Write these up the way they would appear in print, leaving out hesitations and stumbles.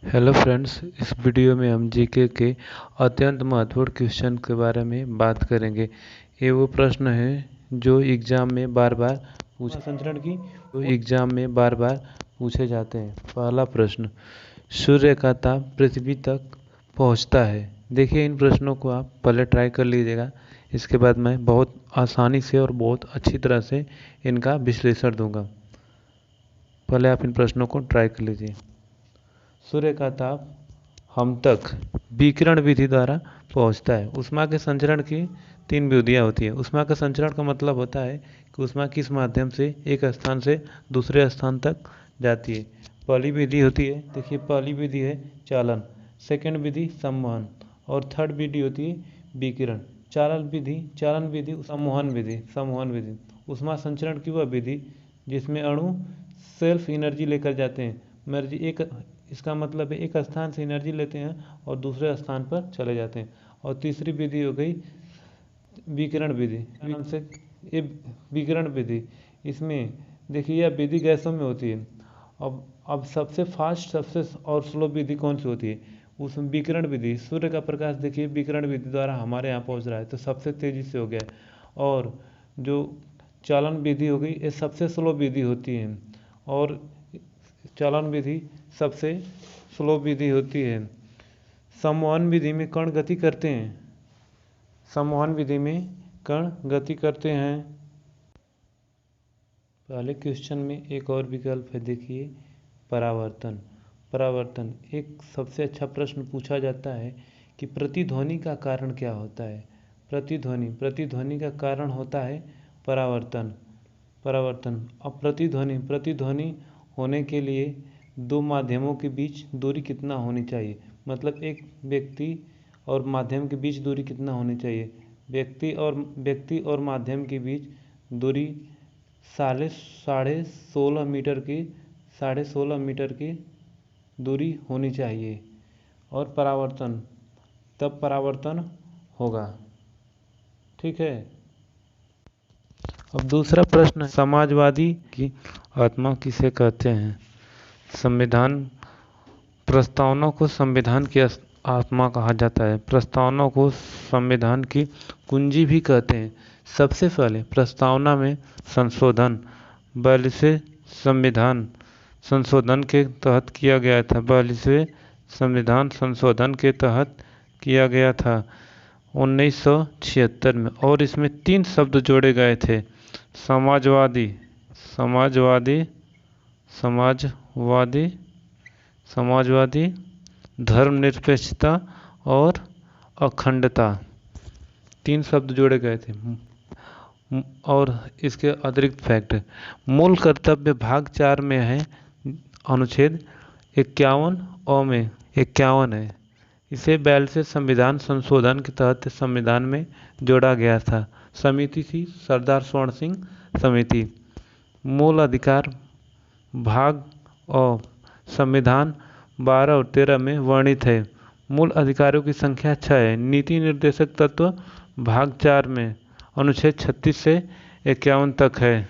Hello friends, इस video में हम जीके के अत्यंत महत्वपूर्ण क्वेश्चन के बारे में बात करेंगे। ये वो प्रश्न है जो एग्जाम में बार बार पूछे जाते हैं। पहला प्रश्न, सूर्य का ताप पृथ्वी तक पहुंचता है। देखिए, इन प्रश्नों को आप पहले ट्राई कर लीजिएगा, इसके बाद मैं बहुत आसानी से और बहुत अच्छी तरह से इनका विश्लेषण दूंगा। पहले आप इन प्रश्नों को ट्राई कर लीजिए। सूर्य का ताप हम तक विकिरण विधि द्वारा पहुंचता है। ऊष्मा के संचरण की 3 विधियाँ होती है। ऊष्मा का संचरण का मतलब होता है कि ऊष्मा किस माध्यम से एक स्थान से दूसरे स्थान तक जाती है। पहली विधि होती है, देखिए पहली विधि है चालन, सेकंड विधि संवहन और थर्ड विधि होती है विकिरण। चालन विधि संवहन विधि ऊष्मा संचरण की वह विधि जिसमें अणु सेल्फ एनर्जी लेकर जाते हैं। इसका मतलब है एक स्थान से एनर्जी लेते हैं और दूसरे स्थान पर चले जाते हैं। और तीसरी विधि हो गई विकिरण विधि। ये विकिरण विधि, इसमें देखिए यह विधि गैसों में होती है। अब सबसे फास्ट सबसे और स्लो विधि कौन सी होती है? उसमें विकिरण विधि। सूर्य का प्रकाश देखिए विकिरण विधि द्वारा हमारे यहाँ पहुँच रहा है तो सबसे तेज़ी से हो गया। और जो चालन विधि हो गई ये सबसे स्लो विधि होती है और चालन विधि सबसे स्लो विधि होती है। संवहन विधि में कण गति करते हैं। पहले क्वेश्चन में एक और विकल्प है, देखिए परावर्तन एक सबसे अच्छा प्रश्न पूछा जाता है कि प्रतिध्वनि का कारण क्या होता है। प्रतिध्वनि का कारण होता है परावर्तन। अब प्रतिध्वनि होने के लिए दो माध्यमों के बीच दूरी कितना होनी चाहिए, मतलब एक व्यक्ति और माध्यम के बीच दूरी कितना होनी चाहिए। व्यक्ति और माध्यम के बीच दूरी 16.5 मीटर की दूरी होनी चाहिए और तब परावर्तन होगा। ठीक है। अब दूसरा प्रश्न है, समाजवादी की आत्मा किसे कहते हैं? प्रस्तावना को संविधान की आत्मा कहा जाता है। प्रस्तावना को संविधान की कुंजी भी कहते हैं। सबसे पहले प्रस्तावना में संशोधन 42वें संविधान संशोधन के तहत किया गया था। 42वें संविधान संशोधन के तहत किया गया था 1976 में, और इसमें 3 शब्द जोड़े गए थे, समाजवादी, धर्मनिरपेक्षता और अखंडता। 3 शब्द जोड़े गए थे। और इसके अतिरिक्त फैक्ट, मूल कर्तव्य भाग 4 में है, अनुच्छेद 51 में 51 है। इसे 42वें संविधान संशोधन के तहत संविधान में जोड़ा गया था। समिति थी सरदार स्वर्ण सिंह समिति। मूल अधिकार भाग और संविधान 12 और 13 में वर्णित है। मूल अधिकारों की संख्या 6 है। नीति निर्देशक तत्व भाग 4 में अनुच्छेद 36 से 51 तक है।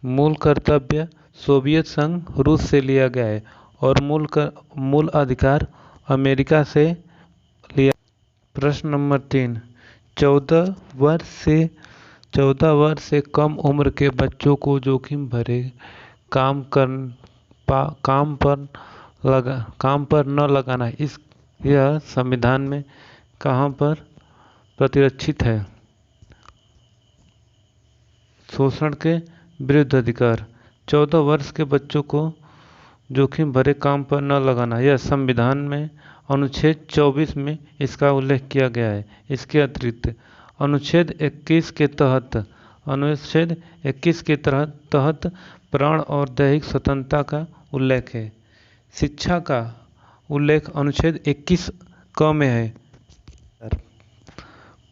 मूल कर्तव्य सोवियत संघ रूस से लिया गया है और मूल अधिकार अमेरिका से लिया। प्रश्न नंबर 3, 14 वर्ष से कम उम्र के बच्चों को जोखिम भरे काम पर न लगाना यह संविधान में कहाँ पर प्रतिरक्षित है? शोषण के विरुद्ध अधिकार। 14 वर्ष के बच्चों को जोखिम भरे काम पर न लगाना यह संविधान में अनुच्छेद 24 में इसका उल्लेख किया गया है। इसके अतिरिक्त अनुच्छेद 21 के तहत प्राण और दैहिक स्वतंत्रता का उल्लेख है। शिक्षा का उल्लेख अनुच्छेद 21 क में है।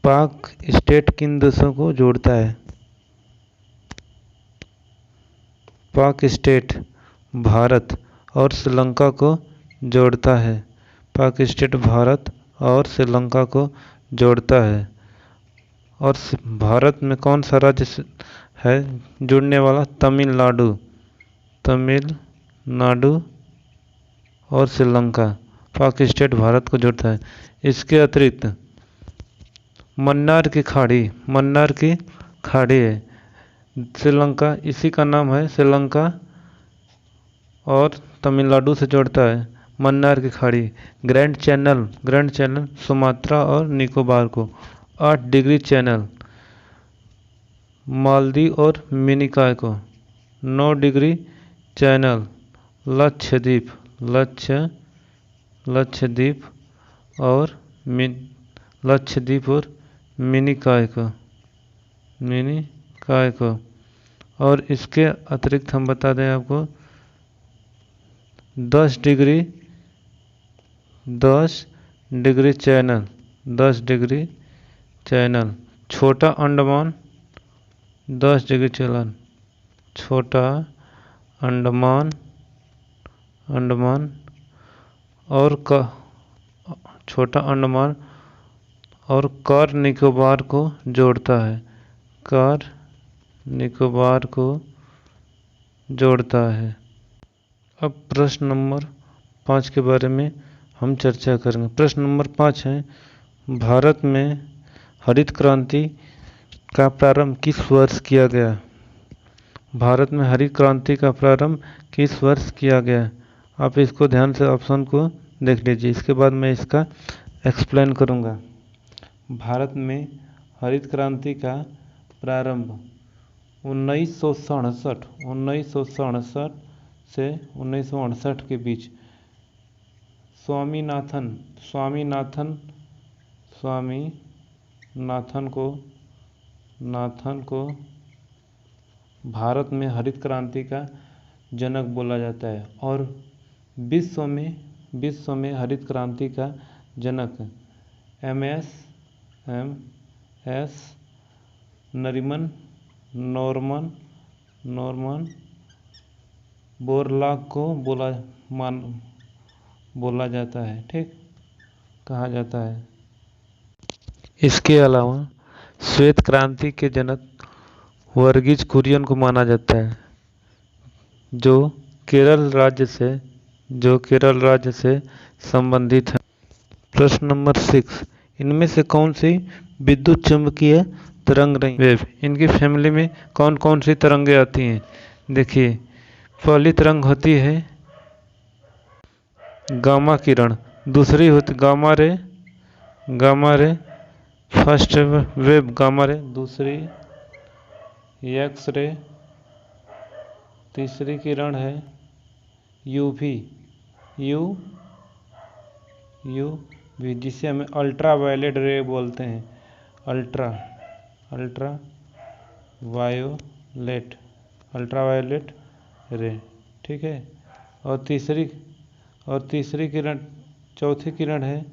पाक स्टेट किन देशों को जोड़ता है? पाक स्टेट भारत और श्रीलंका को जोड़ता है। पाक स्टेट भारत और श्रीलंका को जोड़ता है। और भारत में कौन सा राज्य है जुड़ने वाला? तमिलनाडु। तमिलनाडु और श्रीलंका। पाक स्टेट भारत को जोड़ता है। इसके अतिरिक्त मन्नार की खाड़ी है श्रीलंका, इसी का नाम है श्रीलंका और तमिलनाडु से जोड़ता है मन्नार की खाड़ी। ग्रैंड चैनल सुमात्रा और निकोबार को। 8 डिग्री चैनल मालदीव और मिनिकॉय को। 9 डिग्री चैनल लक्षद्वीप और मिनिकॉय को। और इसके अतिरिक्त हम बता दें आपको 10 डिग्री चैनल छोटा अंडमान। 10 डिग्री चैनल छोटा अंडमान और कार निकोबार को जोड़ता है। अब प्रश्न नंबर 5 के बारे में हम चर्चा करेंगे। प्रश्न नंबर 5 है, भारत में हरित क्रांति का प्रारंभ किस वर्ष किया गया? भारत में हरित क्रांति का प्रारंभ किस वर्ष किया गया? आप इसको ध्यान से ऑप्शन को देख लीजिए, इसके बाद मैं इसका एक्सप्लेन करूँगा। भारत में हरित क्रांति का प्रारंभ 1967 से 1968 के बीच स्वामीनाथन को भारत में हरित क्रांति का जनक बोला जाता है। और विश्व में हरित क्रांति का जनक एमएस नॉर्मन बोरलॉग को बोला जाता है, ठीक, कहा जाता है। इसके अलावा श्वेत क्रांति के जनक वर्गीज कुरियन को माना जाता है, जो केरल राज्य से संबंधित है। प्रश्न नंबर 6, इनमें से कौन सी विद्युत चुंबकीय तरंग रही वेव? इनकी फैमिली में कौन कौन सी तरंगें आती हैं? देखिए, पहली तरंग होती है गामा किरण, दूसरी होती gamma ray, first wave gamma ray, दूसरी एक्स रे, तीसरी किरण है यूवी, जिसे हमें अल्ट्रा वायलेट रे बोलते हैं, अल्ट्रा वायलेट रे, ठीक है। और तीसरी किरण, चौथी किरण है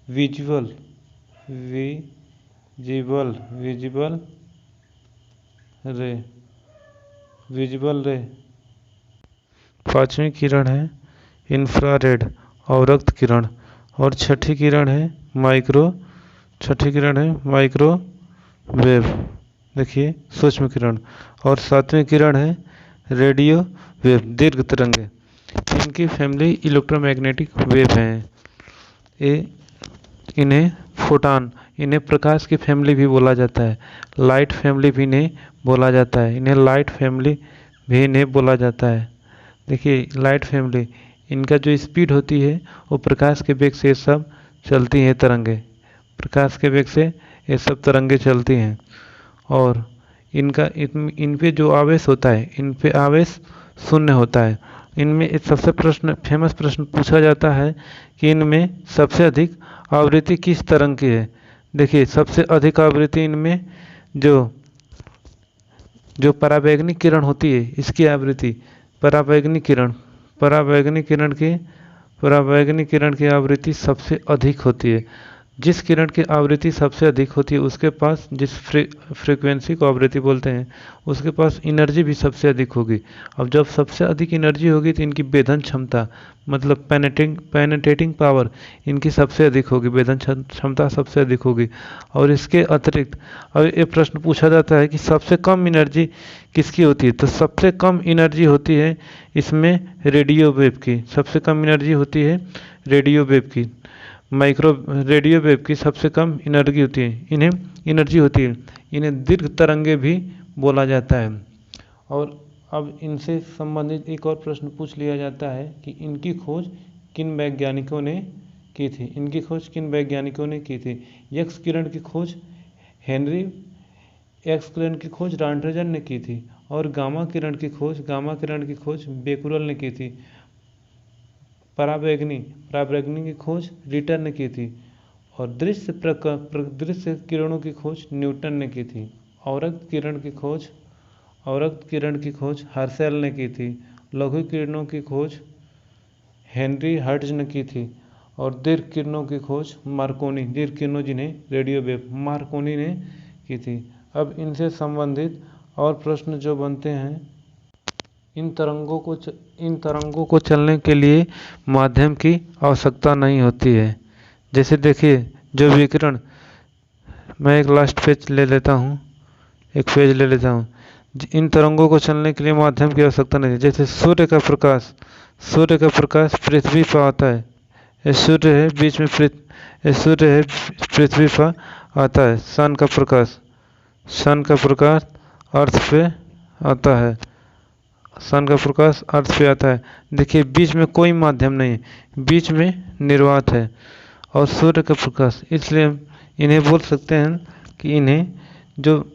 विजुअल रे। पांचवी किरण है इंफ्रारेड अवरक्त किरण। और छठी किरण है माइक्रोवेव, देखिए सूक्ष्म किरण। और सातवीं किरण है रेडियो वेव, दीर्घ तरंगे। इनकी फैमिली इलेक्ट्रोमैग्नेटिक वेव है। इन्हें फोटॉन, इन्हें प्रकाश की फैमिली भी बोला जाता है। लाइट फैमिली भी इन्हें बोला जाता है। देखिए लाइट फैमिली, इनका जो स्पीड होती है वो प्रकाश के वेग से सब चलती हैं तरंगे, चलती हैं। और इन पे जो आवेश होता है, इन पे आवेश शून्य होता है। इनमें एक सबसे फेमस प्रश्न पूछा जाता है कि इनमें सबसे अधिक आवृत्ति किस तरंग की है? देखिए, सबसे अधिक आवृत्ति इनमें जो पराबैंगनी किरण होती है, इसकी आवृत्ति पराबैंगनी किरण की आवृत्ति सबसे अधिक होती है। जिस किरण की आवृत्ति सबसे अधिक होती है उसके पास, जिस फ्रीक्वेंसी को आवृत्ति बोलते हैं, उसके पास एनर्जी भी सबसे अधिक होगी। अब जब सबसे अधिक एनर्जी होगी तो इनकी भेदन क्षमता, मतलब पेनेट्रेटिंग पावर इनकी सबसे अधिक होगी, भेदन क्षमता सबसे अधिक होगी। और इसके अतिरिक्त अब ये प्रश्न पूछा जाता है कि सबसे कम एनर्जी किसकी होती है, तो सबसे कम एनर्जी होती है इसमें रेडियो वेव की, सबसे कम एनर्जी होती है रेडियो वेव की, माइक्रो रेडियो वेव की सबसे कम एनर्जी होती है, इन्हें दीर्घ तरंगे भी बोला जाता है। और अब इनसे संबंधित एक और प्रश्न पूछ लिया जाता है कि इनकी खोज किन वैज्ञानिकों ने की थी, एक्स किरण की खोज रॉन्ट्जन ने की थी, और गामा किरण की खोज बेकुरल ने की थी। पराबैंगनी की खोज रिटर ने की थी, और दृश्य किरणों की खोज न्यूटन ने की थी। अवरक्त किरण की खोज हर्शेल ने की थी। लघु किरणों की खोज हेनरी हर्ट्ज ने की थी, और दीर्घ किरणों की खोज मार्कोनी, दीर्घ किरणों जिन्हें रेडियो वेव, मार्कोनी ने की थी। अब इनसे संबंधित और प्रश्न जो बनते हैं, इन तरंगों को चलने के लिए माध्यम की आवश्यकता नहीं होती है। जैसे देखिए, जो विकिरण, मैं एक लास्ट पेज ले लेता हूँ, इन तरंगों को चलने के लिए माध्यम की आवश्यकता नहीं है। जैसे सूर्य का प्रकाश पृथ्वी पर आता है, सूर्य है पृथ्वी पर आता है। सन का प्रकाश अर्थ पे आता है, देखिए बीच में कोई माध्यम नहीं है, बीच में निर्वात है। और सूर्य का प्रकाश, इसलिए इन्हें बोल सकते हैं कि इन्हें जो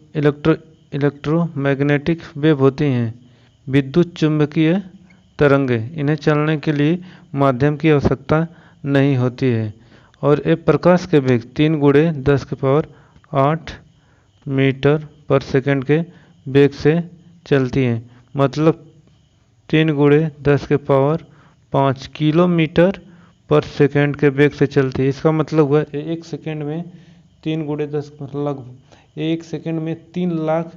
इलेक्ट्रोमैग्नेटिक वेव होती हैं, विद्युत चुंबकीय तरंगे, इन्हें चलने के लिए माध्यम की आवश्यकता नहीं होती है। और ये प्रकाश के वेग 3 × 10⁸ मीटर पर सेकंड के वेग से चलती हैं, मतलब 3 × 10⁵ किलोमीटर पर सेकंड के वेग से चलती है। इसका मतलब हुआ एक सेकंड में 3 × 10 लगभग 1 सेकंड में 3 लाख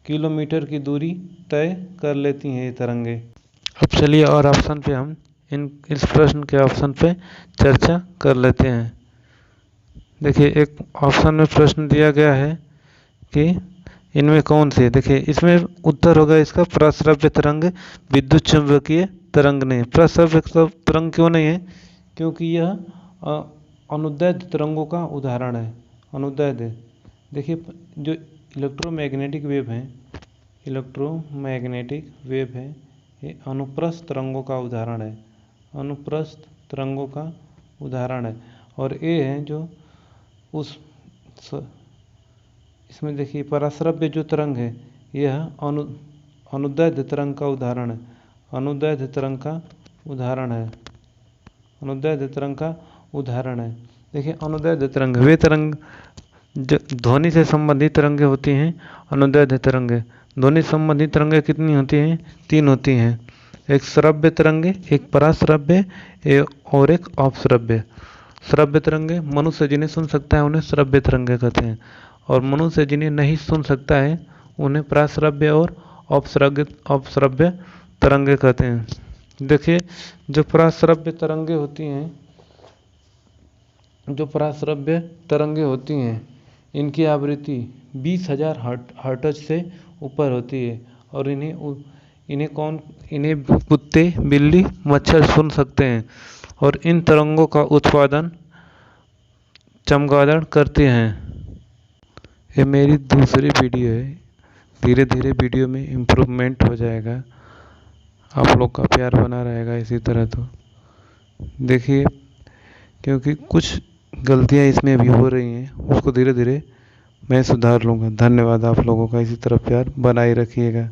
किलोमीटर की दूरी तय कर लेती हैं ये तरंगे। अब चलिए और ऑप्शन पे हम इस प्रश्न के ऑप्शन पे चर्चा कर लेते हैं। देखिए, एक ऑप्शन में प्रश्न दिया गया है कि इनमें कौन से, देखिए इसमें उत्तर होगा इसका प्रस्रव्य तरंग, विद्युत चुंबकीय तरंग नहीं। प्रस्रव्य तरंग क्यों नहीं है, क्योंकि यह अनुदैर्ध्य तरंगों का उदाहरण है। अनुदैर्ध्य, देखिए जो इलेक्ट्रोमैग्नेटिक वेव है, ये अनुप्रस्थ तरंगों का उदाहरण है। और ये है जो इसमें देखिए पराश्रव्य जो तरंग है, यह अनुदैर्ध्य तरंग का उदाहरण है। अनुदैर्ध्य तरंग का उदाहरण है। देखिए अनुदैर्ध्य तरंग, वे तरंग जो ध्वनि से संबंधित तरंगे होती हैं, अनुदैर्ध्य तरंगे। ध्वनि संबंधी तरंगे कितनी होती हैं? 3 होती हैं, एक श्रव्य तरंगे, एक पराश्रव्य और एक अपश्रव्य। श्रव्य तरंगे मनुष्य जिन्हें सुन सकता है उन्हें श्रव्य तरंगे कहते हैं, और मनुष्य जिन्हें नहीं सुन सकता है उन्हें पराश्रव्य और अपश्रव्य तरंगे कहते हैं। देखिए जो पराश्रव्य तरंगे होती हैं, इनकी आवृत्ति 20,000 हर्ट्ज से ऊपर होती है, और इन्हें कुत्ते, बिल्ली, मच्छर सुन सकते हैं, और इन तरंगों का उत्पादन चमगादड़ करते हैं। ये मेरी दूसरी वीडियो है, धीरे धीरे वीडियो में इम्प्रूवमेंट हो जाएगा, आप लोग का प्यार बना रहेगा इसी तरह। तो देखिए, क्योंकि कुछ गलतियां इसमें भी हो रही हैं, उसको धीरे धीरे मैं सुधार लूँगा। धन्यवाद आप लोगों का, इसी तरह प्यार बनाए रखिएगा।